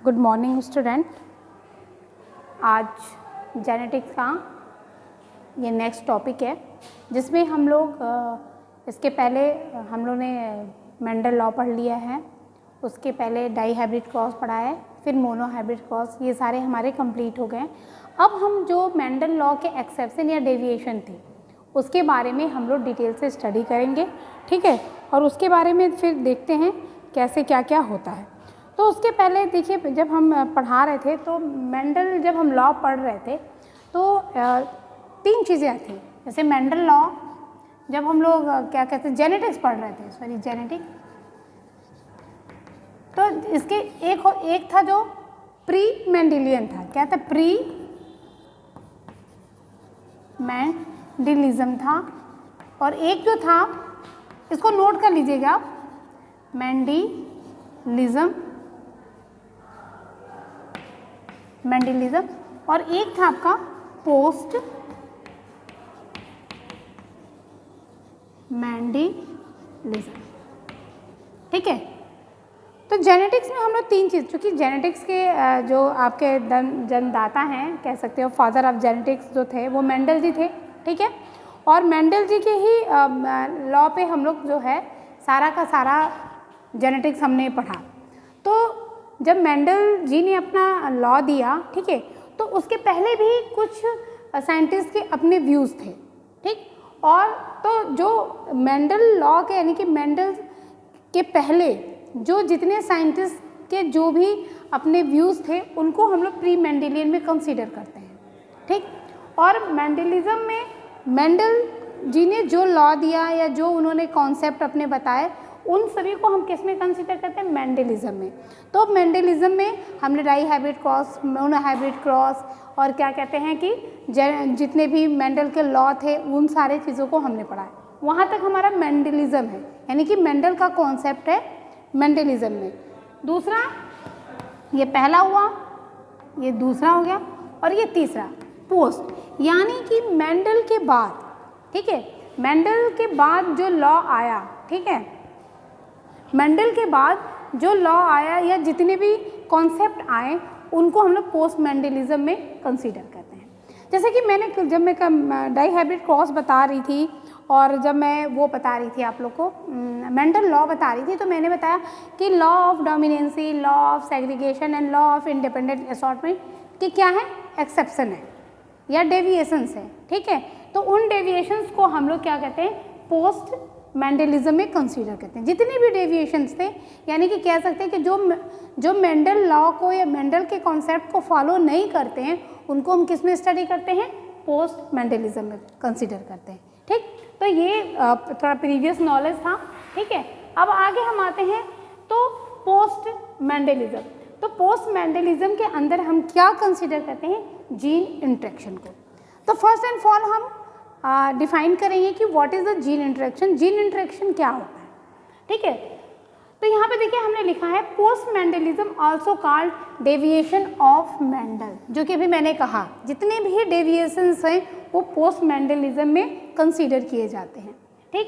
Good morning student. आज genetics का ये नेक्स्ट टॉपिक है जिसमें हम लोग इसके पहले हम लोग ने मेंडल लॉ पढ़ लिया है, उसके पहले डाई हाइब्रिड क्रॉस पढ़ा है, फिर मोनो हाइब्रिड क्रॉस, ये सारे हमारे कंप्लीट हो गए। अब हम जो मेंडल लॉ के एक्सेप्शन या डेविएशन थे उसके बारे में हम लोग डिटेल से स्टडी करेंगे, ठीक है। और उसके बारे में फिर देखते हैं कैसे क्या क्या होता है। तो उसके पहले देखिए, जब हम पढ़ा रहे थे तो मेंडल जब हम लॉ पढ़ रहे थे तो तीन चीज़ें आती हैं। जैसे मेंडल लॉ जब हम लोग क्या कहते हैं जेनेटिक्स पढ़ रहे थे, सॉरी जेनेटिक्स, तो इसके एक था जो प्री मेंडेलियन था। क्या था? प्री मेंडेलिज्म था। और एक जो था, इसको नोट कर लीजिएगा आप, मेंडेलिज्म। और एक था आपका पोस्ट मेंडेलिज्म, ठीक है। तो जेनेटिक्स में हम लोग तीन चीज़, क्योंकि जेनेटिक्स के जो आपके जन्मदाता हैं, कह सकते हो फादर ऑफ जेनेटिक्स जो थे वो मेंडल जी थे, ठीक है। और मेंडल जी के ही लॉ पे हम लोग जो है सारा का सारा जेनेटिक्स हमने पढ़ा। तो जब मेंडल जी ने अपना लॉ दिया, ठीक है, तो उसके पहले भी कुछ साइंटिस्ट के अपने व्यूज़ थे, ठीक। और तो जो मेंडल लॉ के यानी कि मेंडल के पहले जो जितने साइंटिस्ट के जो भी अपने व्यूज़ थे उनको हम लोग प्री मेंडेलियन में कंसीडर करते हैं, ठीक। और मेंडेलिज्म में मेंडल जी ने जो लॉ दिया या जो उन्होंने कॉन्सेप्ट अपने बताए उन सभी को हम किस में कंसीडर करते हैं? मेंडेलिज्म में। तो मेंडेलिज्म में हमने dihybrid cross, monohybrid cross और क्या कहते हैं कि जितने भी मेंडल के लॉ थे उन सारे चीज़ों को हमने पढ़ा है। वहाँ तक हमारा मेंडेलिज्म है, यानी कि मेंडल का कॉन्सेप्ट है मेंडेलिज्म में। दूसरा, ये पहला हुआ, ये दूसरा हो गया, और ये तीसरा पोस्ट, यानी कि मेंडल के बाद, ठीक है, मेंडल के बाद जो लॉ आया, ठीक है, मेंडल के बाद जो लॉ आया या जितने भी कॉन्सेप्ट आए उनको हम लोग पोस्ट मेंडेलिज्म में कंसीडर करते हैं। जैसे कि जब मैं डाई हाइब्रिड क्रॉस बता रही थी और जब मैं वो बता रही थी आप लोग को मेंडल लॉ बता रही थी, तो मैंने बताया कि law of dominancy, law of segregation and law of independent assortment की क्या है? एक्सेप्शन है या डेविएशंस है, ठीक है। तो उन डेविएशंस को हम लोग क्या कहते हैं? पोस्ट मेंडेलिज्म में कंसीडर करते हैं। जितने भी डेविएशंस थे, यानी कि कह सकते हैं कि जो मेंडल लॉ को या मेंडल के कॉन्सेप्ट को फॉलो नहीं करते हैं उनको हम किस में स्टडी करते हैं? पोस्ट मेंडेलिज्म में कंसीडर करते हैं, ठीक। तो ये थोड़ा प्रीवियस नॉलेज था, ठीक है। अब आगे हम आते हैं तो पोस्ट मेंडेलिज्म। तो पोस्ट मेंडेलिज्म के अंदर हम क्या कंसीडर करते हैं? जीन इंटरेक्शन को। तो फर्स्ट एंड फॉल हम डिफाइन करेंगे कि what is the gene interaction. Gene interaction क्या होता है, ठीक है। तो यहाँ पे देखिए हमने लिखा है post Mendelism also called deviation of Mendel, जो कि अभी मैंने कहा जितने भी डेविएशंस हैं वो पोस्ट मेंडेलिज्म में कंसीडर किए जाते हैं, ठीक।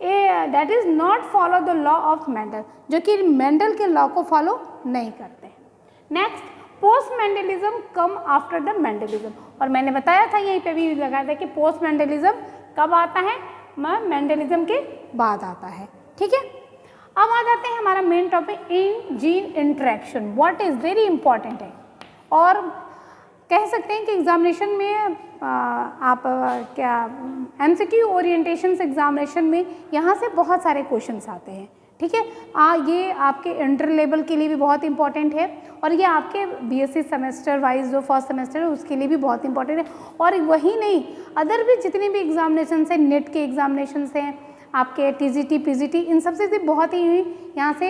That is not follow the law of Mendel, जो कि मेंडल के लॉ को फॉलो नहीं करते हैं। Next, post Mendelism come after the Mendelism. और मैंने बताया था, यहीं पे भी लगाया था कि पोस्ट मेंडेलिज्म कब आता है? मेंडेलिज्म के बाद आता है, ठीक है। अब आ जाते हैं हमारा main topic in gene interaction, what is very important है। और कह सकते हैं कि एग्जामिनेशन में आप क्या एमसीक्यू ओरिएंटेशन एग्जामिनेशन में यहाँ से बहुत सारे क्वेश्चंस आते हैं, ठीक है। ये आपके इंटर लेवल के लिए भी बहुत इंपॉर्टेंट है और ये आपके बीएससी सेमेस्टर वाइज जो फर्स्ट सेमेस्टर है उसके लिए भी बहुत इंपॉर्टेंट है। और वही नहीं, अदर भी जितने भी एग्जामिनेशन हैं, नेट के एग्जामिनेशन हैं, आपके टीजीटी, पीजीटी, इन सब से बहुत ही यहाँ से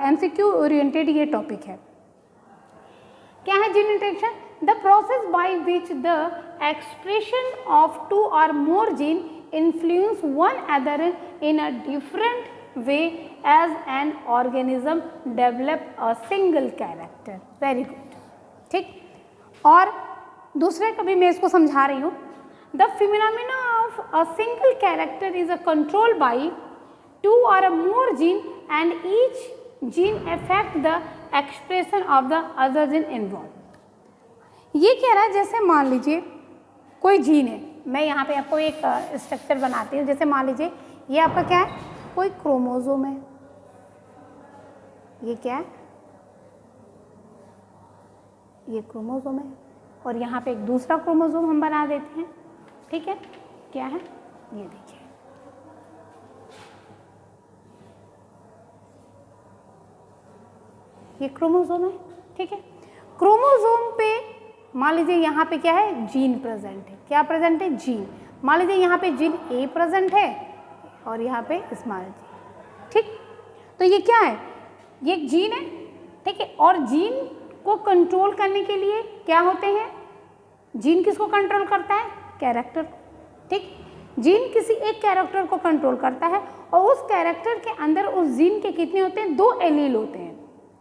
एमसीक्यू ओरिएंटेड ये टॉपिक है। क्या है gene interaction? The process by which the expression of 2 or more gene influence one other in a different way as an organism develop a single character. Very good, ठीक। और दूसरे कभी मैं इसको समझा रही हूँ। The phenomena of a single character is a control by 2 or more gene and each gene affect the expression of the other gene involve. ये कह रहा है जैसे मान लीजिए कोई जीन है, मैं यहाँ पे आपको एक स्ट्रक्चर बनाती हूँ। जैसे मान लीजिए ये आपका क्या है, कोई क्रोमोसोम है, ये क्या है, ये क्रोमोसोम है, और यहाँ पे एक दूसरा क्रोमोसोम हम बना देते हैं। ठीक है, क्या है, ये देखिए, ये क्रोमोसोम है। ठीक है, क्रोमोसोम पे मान लीजिए यहाँ पे क्या है, जीन प्रेजेंट है। क्या प्रेजेंट है, जीन। मान लीजिए यहाँ पे जीन ए प्रेजेंट है और यहाँ पे स्मॉल जी। ठीक, तो ये क्या है, ये एक जीन है। ठीक है, और जीन को कंट्रोल करने के लिए क्या होते हैं, जीन किसको कंट्रोल करता है, कैरेक्टर। ठीक, जीन किसी एक कैरेक्टर को कंट्रोल करता है और उस कैरेक्टर के अंदर उस जीन के कितने होते हैं, 2 एलील होते हैं।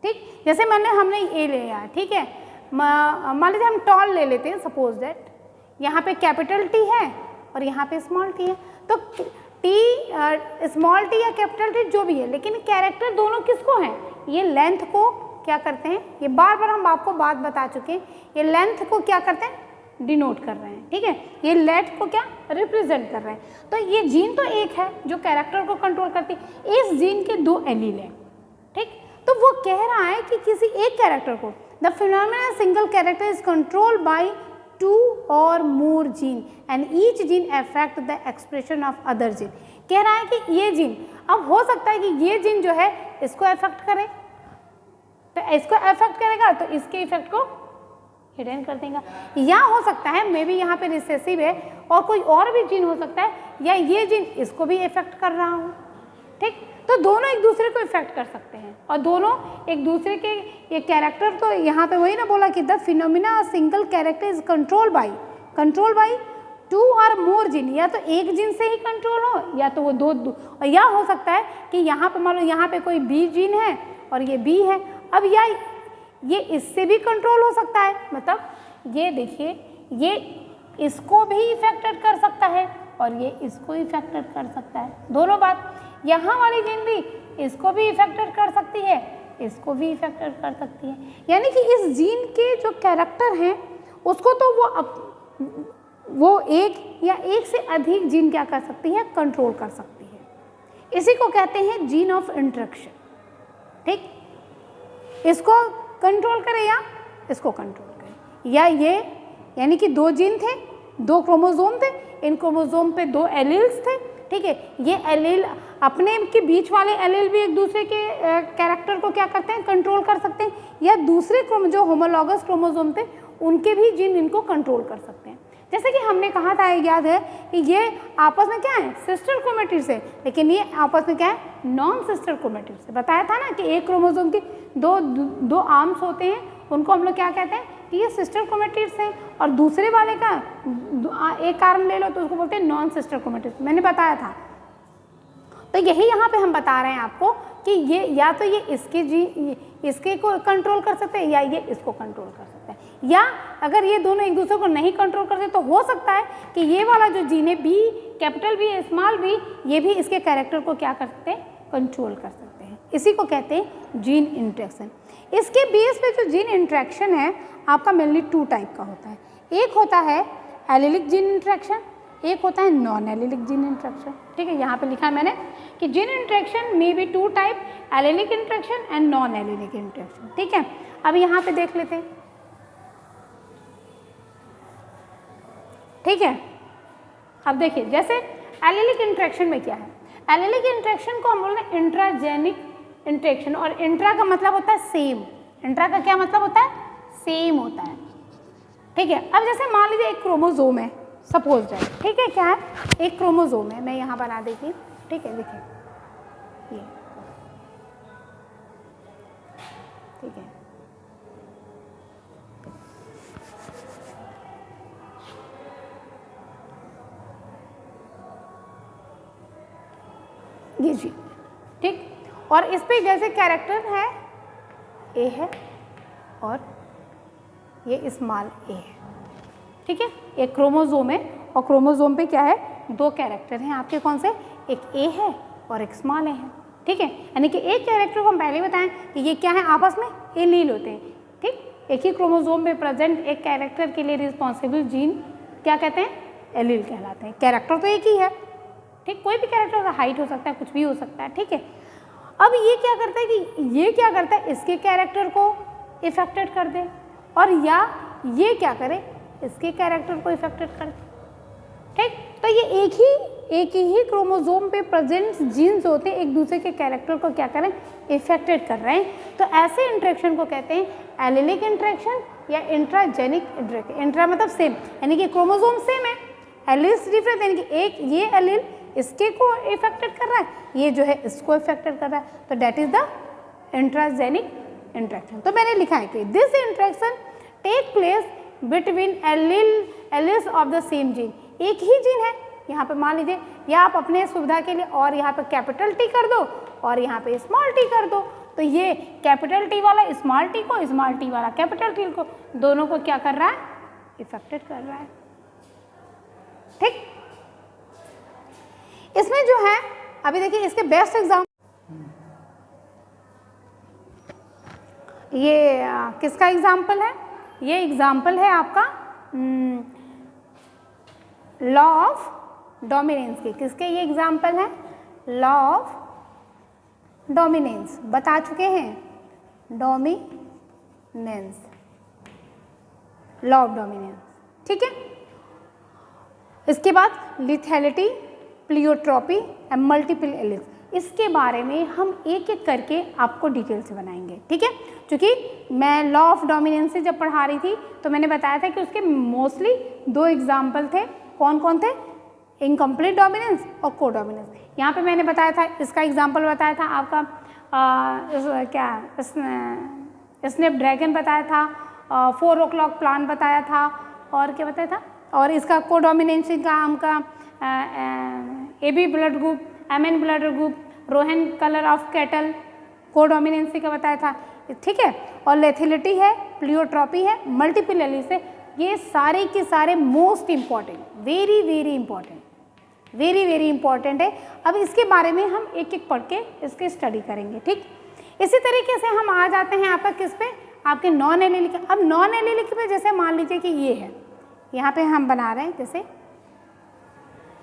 ठीक, जैसे हमने ए ले लिया। ठीक है, मान लीजिए हम टॉल ले लेते हैं, सपोज दैट यहाँ पे कैपिटल टी है और यहाँ पे स्मॉल टी है। तो टी, स्मॉल टी या कैपिटल टी जो भी है, लेकिन कैरेक्टर दोनों किसको हैं, ये लेंथ को क्या करते हैं, ये बार बार हम आपको बात बता चुके हैं, ये लेंथ को क्या करते हैं, डिनोट कर रहे हैं। ठीक है, ये लेट को क्या रिप्रेजेंट कर रहे हैं। तो ये जीन तो एक है जो कैरेक्टर को कंट्रोल करती है, इस जीन के 2 एलील हैं। ठीक, तो वो कह रहा है कि किसी एक कैरेक्टर को, the phenomena single character is controlled by 2 or more gene and each gene affect the expression of other gene. कह रहा है कि ये जीन, अब हो सकता है कि ये जीन जो है इसको अफेक्ट करे, तो इसको अफेक्ट करेगा तो इसके इफेक्ट को हिडन कर देगा, या हो सकता है मे बी यहाँ पे रिसेसिव है और कोई और भी जीन हो सकता है, या ये जीन इसको भी इफेक्ट कर रहा हो। ठीक, तो दोनों एक दूसरे को इफेक्ट कर सकते हैं और दोनों एक दूसरे के, ये कैरेक्टर तो यहाँ पे वही ना बोला कि the phenomena single character is control by 2 or more gene, या तो एक जीन से ही कंट्रोल हो या तो वो दो, या हो सकता है कि यहाँ पे मान लो यहाँ पे कोई बी जीन है और ये बी है, अब या ये इससे भी कंट्रोल हो सकता है, मतलब ये देखिए ये इसको भी इफेक्टेड कर सकता है और ये इसको इफेक्टेड कर सकता है, दोनों बात। यहाँ वाली जीन भी इसको भी इफेक्टेड कर सकती है, इसको भी इफेक्टेड कर सकती है, यानी कि इस जीन के जो कैरेक्टर हैं उसको तो वो एक या एक से अधिक जीन क्या कर सकती है, कंट्रोल कर सकती है। इसी को कहते हैं जीन ऑफ इंटरेक्शन। ठीक, इसको कंट्रोल करे या इसको कंट्रोल करे, या ये यानी कि 2 जीन थे, 2 क्रोमोसोम थे, इन क्रोमोसोम पे 2 एलील्स थे। ठीक है, ये एलील अपने के बीच वाले एलील भी एक दूसरे के कैरेक्टर को क्या करते हैं, कंट्रोल कर सकते हैं, या दूसरे जो होमोलॉगस क्रोमोसोम थे उनके भी जीन इनको कंट्रोल कर सकते हैं। जैसे कि हमने कहा था, याद है कि ये आपस में क्या है, सिस्टर क्रोमेटिड्स है, लेकिन ये आपस में क्या है, नॉन सिस्टर क्रोमेटिड्स है। बताया था ना कि एक क्रोमोसोम के दो आर्म्स होते हैं, उनको हम लोग क्या कहते हैं कि ये सिस्टर क्रोमेटिड्स हैं, और दूसरे वाले का एक आर्म ले लो तो उसको बोलते हैं नॉन सिस्टर क्रोमेटिड्स, मैंने बताया था। तो यही यहाँ पे हम बता रहे हैं आपको कि ये या तो ये इसके को कंट्रोल कर सकते हैं या ये इसको कंट्रोल कर सकते हैं, या अगर ये दोनों एक दूसरे को नहीं कंट्रोल करते तो हो सकता है कि ये वाला जो जीन है B, capital B, small B, ये भी इसके कैरेक्टर को क्या कर सकते हैं, कंट्रोल कर सकते हैं। इसी को कहते हैं जीन इंटरेक्शन। इसके बेस पे जो जीन इंटरेक्शन है आपका मेनली 2 टाइप का होता है। एक होता है एलिलिक जीन इंटरेक्शन, एक होता है नॉन एलिलिक जीन इंटरेक्शन। ठीक है, यहाँ पे लिखा है मैंने कि gene interaction may be 2 type, allylic interaction and non allylic interaction. ठीक है, अब यहाँ पे देख लेते हैं। ठीक है, अब देखिए जैसे एलिलिक इंटरेक्शन में क्या है, एलिलिक इंटरेक्शन को हम बोलते हैं इंट्राजेनिक इंटरेक्शन, और इंट्रा का मतलब होता है सेम। इंट्रा का क्या मतलब होता है, सेम होता है। ठीक है, अब जैसे मान लीजिए एक क्रोमोसोम है, सपोज दैट, ठीक है, क्या है, एक क्रोमोसोम है, मैं यहाँ बना देती हूँ। ठीक है, देखिए ये, ठीक है, ये जी, ठीक, और इस पे जैसे कैरेक्टर है ए है और ये स्मॉल ए है। ठीक है, एक क्रोमोसोम है और क्रोमोसोम पे क्या है, 2 कैरेक्टर हैं आपके, कौन से, एक ए है और एक स्मॉल ए है। ठीक है, यानी कि एक कैरेक्टर को हम पहले बताएं कि ये क्या है, आपस में एलील होते हैं। ठीक, एक ही क्रोमोसोम में प्रेजेंट एक कैरेक्टर के लिए रिस्पॉन्सिबल जीन क्या कहते हैं, एलील कहलाते हैं। कैरेक्टर तो एक ही है, ठीक, कोई भी कैरेक्टर का हाइट हो सकता है, कुछ भी हो सकता है। ठीक है, अब ये क्या करता है कि ये क्या करता है, इसके कैरेक्टर को इफेक्टेड कर दे, और या ये क्या करे, इसके कैरेक्टर को इफेक्टेड कर दे। ठीक, तो ये एक ही क्रोमोसोम पे प्रेजेंट जीन्स होते हैं, एक दूसरे के कैरेक्टर को क्या करें, इफेक्टेड कर रहे हैं। तो ऐसे इंटरेक्शन को कहते हैं एलिलिक इंटरेक्शन या इंट्राजेनिक इंटरेक्शन। इंट्रा मतलब सेम, यानी कि क्रोमोसोम सेम है, एलिल्स डिफरेंट, यानी कि एक ये एलिल इसके को इफेक्टेड कर रहा है, ये जो है इसको इफेक्टेड कर रहा है, तो that is the intragenic interaction. तो मैंने लिखा है कि this interaction take place between alleles of the same gene. एक ही जीन है, यहाँ पे मान लीजिए, या आप अपने सुविधा के लिए और यहाँ पे कैपिटल टी कर दो और यहाँ पे स्मॉल टी कर दो, तो ये कैपिटल टी वाला स्मॉल टी को, स्मॉल टी वाला कैपिटल टी को, दोनों को क्या कर रहा है, इफेक्टेड कर रहा है। ठीक, इसमें जो है अभी देखिए इसके बेस्ट एग्जाम्पल ये किसका एग्जाम्पल है, ये एग्जाम्पल है आपका लॉ ऑफ डोमिनेंस के। किसके ये एग्जाम्पल है, लॉ ऑफ डोमिनेंस बता चुके हैं, डोमिनेंस, लॉ ऑफ डोमिनेंस। ठीक है, इसके बाद lethality, pleiotropy and multiple alleles, इसके बारे में हम एक एक करके आपको डिटेल से बनाएंगे। ठीक है, क्योंकि मैं लॉ ऑफ डोमिनेंस से जब पढ़ा रही थी तो मैंने बताया था कि उसके मोस्टली 2 एग्जाम्पल थे। कौन कौन थे, इनकम्प्लीट डोमिनेंस और को डोमिनेंस। यहाँ पे मैंने बताया था, इसका एग्जाम्पल बताया था आपका स्नैपड्रैगन बताया था, 4 o'clock प्लान बताया था, और क्या बताया था, और इसका को डोमिनेंसी का हमका AB blood group, MN blood group, Rohan colour of cattle, को डोमिनेंसी का बताया था। ठीक है, और लेथिलिटी है, प्लियोट्रॉपी है, मल्टीपल एलिल्स है। ये सारे के सारे most important, very very important, very very important है। अब इसके बारे में हम एक एक पढ़ के इसके स्टडी करेंगे। ठीक, इसी तरीके से हम आ जाते हैं आपका किस पे, आपके नॉन एलिलिक। अब नॉन एलिलिक पे जैसे मान लीजिए कि ये है, यहाँ पे हम बना रहे हैं, जैसे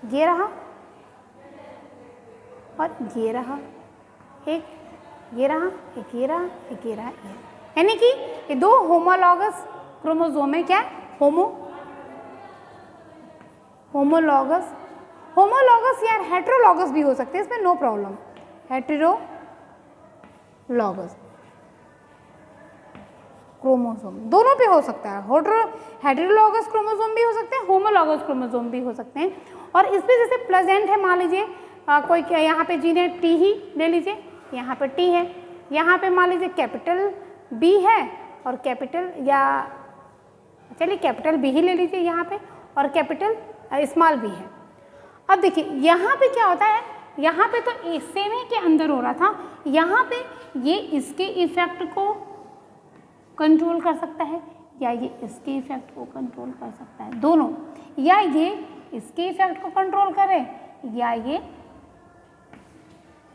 ये रहा और ये रहा, एक ये रहा, एक ये रहा, एक ये रहा, यानी कि ये 2 होमोलॉगस क्रोमोसोम है। क्या, होमोलॉगस, होमोलॉगस या हेटेरोलॉगस भी हो सकते हैं, इसमें नो प्रॉब्लम, हेटेरोलॉगस क्रोमोसोम दोनों पे हो सकता है, हेटेरोलॉगस क्रोमोसोम भी हो सकते हैं, होमोलॉगस क्रोमोसोम भी हो सकते हैं। और इसमें जैसे प्रेजेंट है, मान लीजिए कोई यहाँ पे जीन है, टी ही ले लीजिए, यहाँ पे टी है, यहाँ पे मान लीजिए कैपिटल बी है और कैपिटल, या चलिए कैपिटल बी ही ले लीजिए यहाँ पे, और कैपिटल स्मॉल बी है। अब देखिए यहाँ पे क्या होता है, यहाँ पे तो सेम ही के अंदर हो रहा था, यहाँ पे ये इसके इफेक्ट को कंट्रोल कर सकता है या ये इसके इफेक्ट को कंट्रोल कर सकता है, दोनों, या ये इसके इफेक्ट को कंट्रोल करे या ये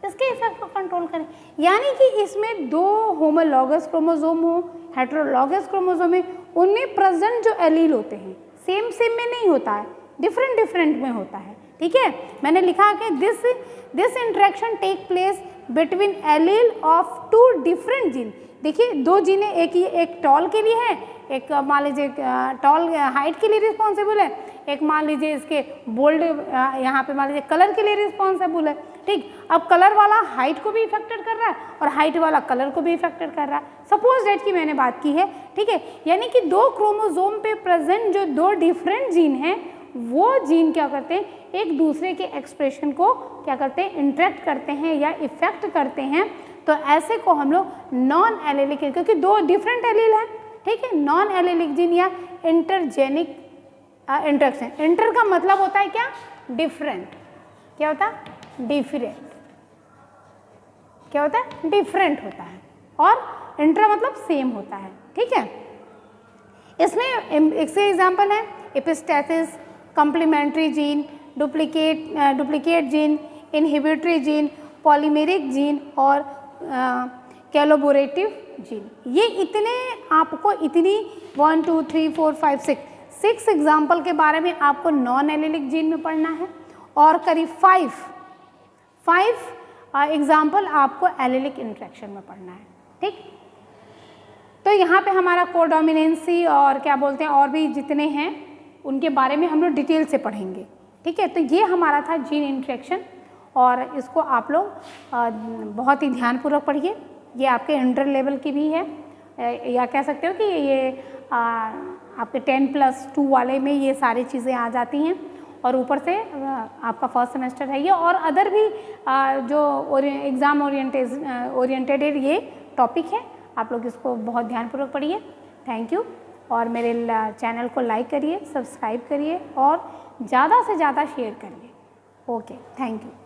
इसके इफेक्ट को कंट्रोल करे। यानी कि इसमें 2 होमोलॉगस क्रोमोसोम हो, हेटेरोलॉगस क्रोमोसोम है, उनमें प्रेजेंट जो एलील होते हैं सेम सेम में नहीं होता है, डिफरेंट डिफरेंट में होता है। ठीक है, मैंने लिखा कि this interaction take place between allele of 2 different gene. देखिए 2 जीन है, एक टॉल के लिए है, एक मान लीजिए टॉल हाइट के लिए रिस्पॉन्सिबल है, एक मान लीजिए इसके बोल्ड यहाँ पे मान लीजिए कलर के लिए रिस्पॉन्सिबल है। ठीक, अब कलर वाला हाइट को भी इफेक्टेड कर रहा है और हाइट वाला कलर को भी इफेक्टेड कर रहा है, सपोज डेट की मैंने बात की है। ठीक है, यानी कि 2 क्रोमोसोम पे प्रेजेंट जो 2 डिफरेंट जीन हैं, वो जीन क्या करते हैं, एक दूसरे के एक्सप्रेशन को क्या करते हैं, इंटरेक्ट करते हैं या इफेक्ट करते हैं। तो ऐसे को हम लोग नॉन एलिलिक, क्योंकि 2 डिफरेंट एलील हैं। ठीक है, नॉन एलिलिक जीन या इंटरजेनिक इंटरेक्शन। इंटर का मतलब होता है क्या, डिफरेंट, क्या होता है, डिफरेंट, क्या होता है, डिफरेंट होता है, और इंटर मतलब सेम होता है। ठीक है, इसमें इसके एग्जाम्पल है epistasis, complementary gene, duplicate gene, inhibitory gene, polymeric gene और कोलैबोरेटिव जीन। ये इतने आपको इतनी 1 2 3 4 5 6 एग्जाम्पल के बारे में आपको नॉन एलिलिक जीन में पढ़ना है और करीब 5 एग्जाम्पल आपको एलिलिक इंटरेक्शन में पढ़ना है। ठीक, तो यहाँ पे हमारा कोडोमिनेंसी और क्या बोलते हैं और भी जितने हैं उनके बारे में हम लोग डिटेल से पढ़ेंगे। ठीक है, तो ये हमारा था जीन इंटरेक्शन और इसको आप लोग बहुत ही ध्यानपूर्वक पढ़िए। ये आपके इंटर लेवल की भी है या कह सकते हो कि ये आपके 10+2 वाले में ये सारी चीज़ें आ जाती हैं और ऊपर से आपका फर्स्ट सेमेस्टर है ये और अदर भी जो एग्ज़ाम ओरिएंटेड ये टॉपिक है। आप लोग इसको बहुत ध्यानपूर्वक पढ़िए। थैंक यू और मेरे चैनल को लाइक करिए, सब्सक्राइब करिए और ज़्यादा से ज़्यादा शेयर करिए। Okay, thank you.